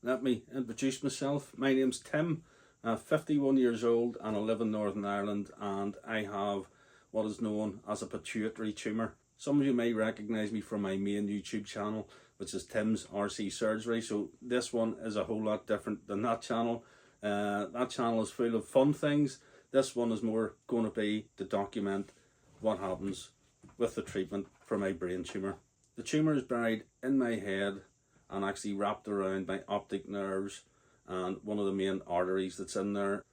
let me introduce myself. My name's Tim, 51 years old, and I live in Northern Ireland, and I have what is known as a pituitary tumour. Some of you may recognise me from my main YouTube channel, which is Tim's RC Surgery. So this one is a whole lot different than that channel. That channel is full of fun things. This one is more going to be to document what happens with the treatment for my brain tumour. The tumour is buried in my head and actually wrapped around my optic nerves and one of the main arteries that's in there.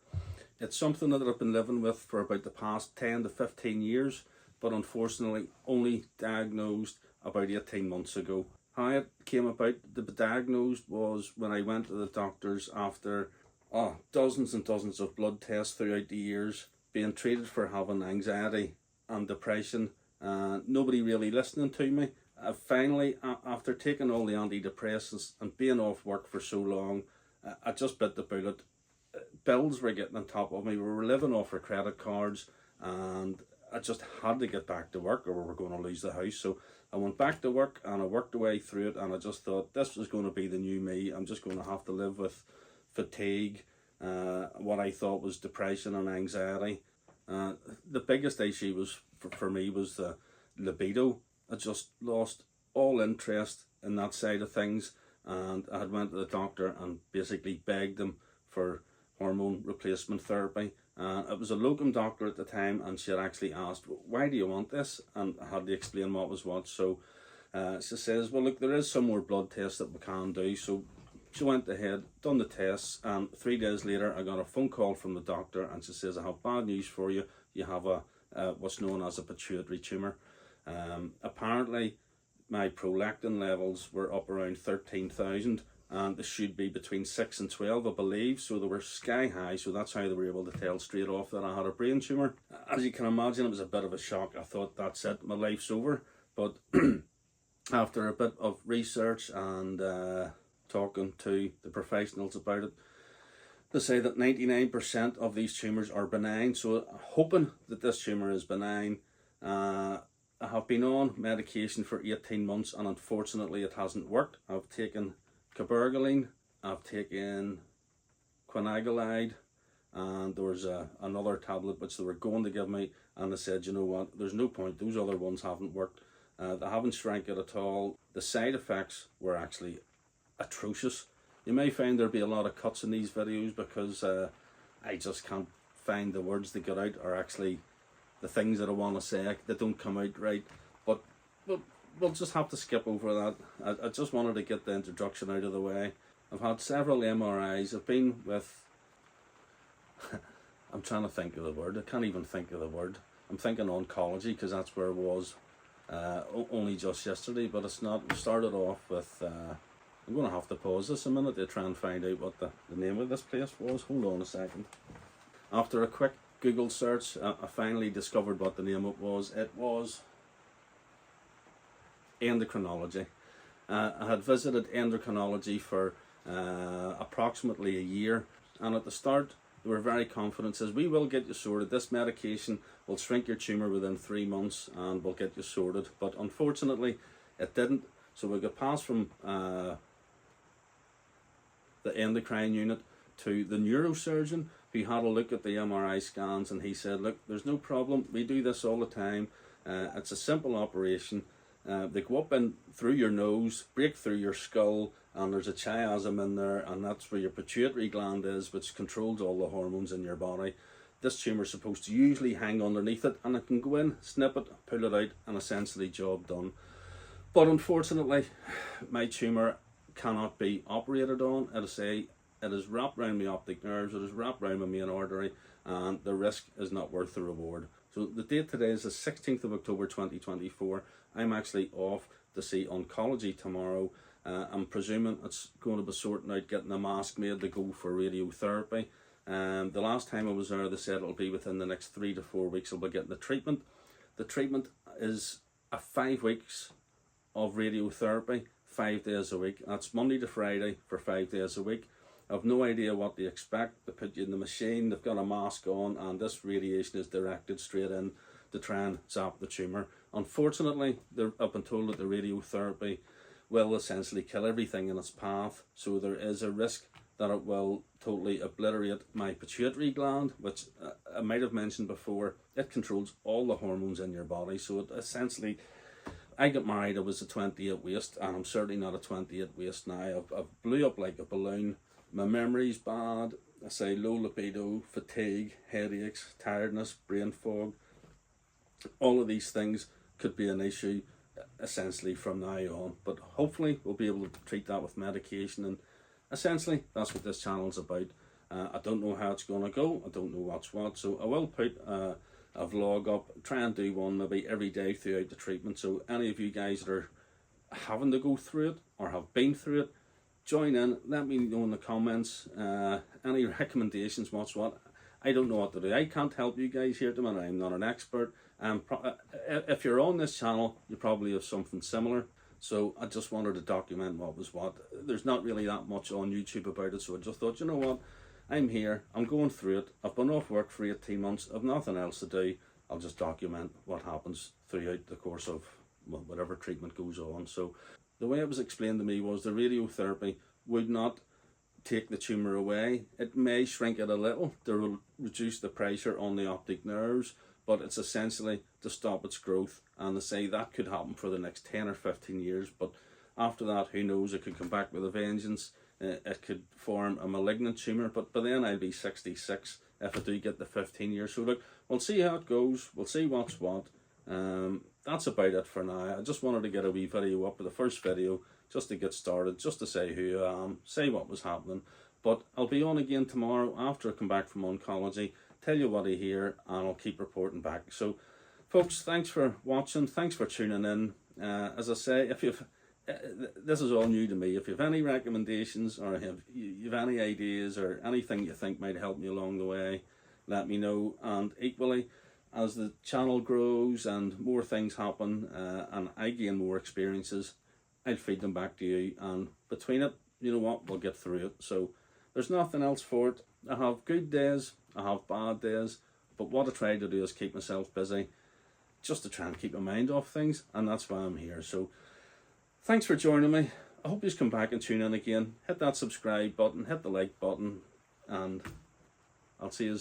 It's something that I've been living with for about the past 10 to 15 years, but unfortunately only diagnosed about 18 months ago. How it came about to be diagnosed was when I went to the doctors after dozens and dozens of blood tests throughout the years, being treated for having anxiety and depression, and nobody really listening to me. Finally, after taking all the antidepressants and being off work for so long, I just bit the bullet. Bills were getting on top of me. We were living off our credit cards, and I just had to get back to work or we were going to lose the house. So I went back to work and I worked away through it, and I just thought this was going to be the new me. I'm just going to have to live with fatigue, what I thought was depression and anxiety. The biggest issue was for me was the libido. I just lost all interest in that side of things, and I had went to the doctor and basically begged them for hormone replacement therapy. It was a locum doctor at the time, and she had actually asked, why do you want this? And I had to explain what was what. So she says, well look, there is some more blood tests that we can do. So she went ahead, done the tests, and 3 days later I got a phone call from the doctor, and she says, I have bad news for you. You have what's known as a pituitary tumour. Apparently my prolactin levels were up around 13,000, and they should be between 6 and 12, I believe. So they were sky high, so that's how they were able to tell straight off that I had a brain tumour. As you can imagine, it was a bit of a shock. I thought, that's it, my life's over. But after a bit of research and talking to the professionals about it, they say that 99% of these tumours are benign. So hoping that this tumour is benign, I have been on medication for 18 months, and unfortunately it hasn't worked. I've taken cabergoline, I've taken quinagalide, and there was another tablet which they were going to give me, and they said, you know what, there's no point, those other ones haven't worked. They haven't shrank it at all. The side effects were actually atrocious. You may find there'll be a lot of cuts in these videos because I just can't find the words to get out, or actually the things that I want to say, they don't come out right. But we'll just have to skip over that. I just wanted to get the introduction out of the way. I've had several MRIs. I've been with I'm trying to think of the word. I can't even think of the word. I'm thinking oncology because that's where it was only just yesterday, but it's not. It started off with I'm going to have to pause this a minute to try and find out what the name of this place was. Hold on a second. After a quick Google search, I finally discovered what the name of it was. It was endocrinology. I had visited endocrinology for approximately a year, and at the start they were very confident, says, we will get you sorted. This medication will shrink your tumour within 3 months and we'll get you sorted. But unfortunately it didn't. So we got passed from the endocrine unit to the neurosurgeon, who had a look at the MRI scans, and he said, look, there's no problem, we do this all the time, it's a simple operation. They go up in through your nose, break through your skull, and there's a chiasm in there, and that's where your pituitary gland is, which controls all the hormones in your body. This tumour is supposed to usually hang underneath it, and it can go in, snip it, pull it out, and essentially job done. But unfortunately, my tumour cannot be operated on. It is wrapped around my optic nerves, it is wrapped around my main artery, and the risk is not worth the reward. So the date today is the 16th of October 2024. I'm actually off to see oncology tomorrow. I'm presuming it's going to be sorting out getting a mask made to go for radiotherapy. The last time I was there, they said it'll be within the next 3 to 4 weeks I'll be getting the treatment. The treatment is 5 weeks of radiotherapy, 5 days a week. That's Monday to Friday for 5 days a week. I've no idea what they expect. They put you in the machine, they've got a mask on, and this radiation is directed straight in to try and zap the tumour. Unfortunately, I've been told that the radiotherapy will essentially kill everything in its path. So there is a risk that it will totally obliterate my pituitary gland, which I might have mentioned before. It controls all the hormones in your body. So it essentially, I got married, I was a 28 waist, and I'm certainly not a 28 waist now. I've blew up like a balloon. My memory's bad. I say low libido, fatigue, headaches, tiredness, brain fog. All of these things could be an issue essentially from now on. But hopefully we'll be able to treat that with medication, and essentially that's what this channel's about. I don't know how it's going to go. I don't know what's what. So I will put a vlog up, try and do one maybe every day throughout the treatment. So any of you guys that are having to go through it or have been through it, join in, let me know in the comments, any recommendations, what's what. I don't know what to do. I can't help you guys here at the minute. I'm not an expert. If you're on this channel, you probably have something similar. So I just wanted to document what was what. There's not really that much on YouTube about it, so I just thought, you know what, I'm here, I'm going through it. I've been off work for 18 months. I've nothing else to do. I'll just document what happens throughout the course of whatever treatment goes on. So the way it was explained to me was the radiotherapy would not take the tumour away. It may shrink it a little to reduce the pressure on the optic nerves, but it's essentially to stop its growth. And they say that could happen for the next 10 or 15 years, but after that, who knows, it could come back with a vengeance. It could form a malignant tumour, but by then I'll be 66 if I do get the 15 years. So look, we'll see how it goes, we'll see what's what. That's about it for now. I just wanted to get a wee video up with the first video, just to get started, just to say who I am, say what was happening. But I'll be on again tomorrow after I come back from oncology, tell you what I hear, and I'll keep reporting back. So folks, thanks for watching, thanks for tuning in. As I say, if you've this is all new to me. If you have any recommendations, or you have any ideas or anything you think might help me along the way, let me know. And equally, as the channel grows and more things happen, and I gain more experiences, I'll feed them back to you, and between it, you know what, we'll get through it. So there's nothing else for it. I have good days, I have bad days, but what I try to do is keep myself busy, just to try and keep my mind off things, and that's why I'm here. So thanks for joining me. I hope you come back and tune in again. Hit that subscribe button, hit the like button, and I'll see you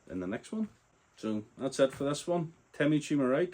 in the next one. So that's it for this one. Pituitary Tumour out.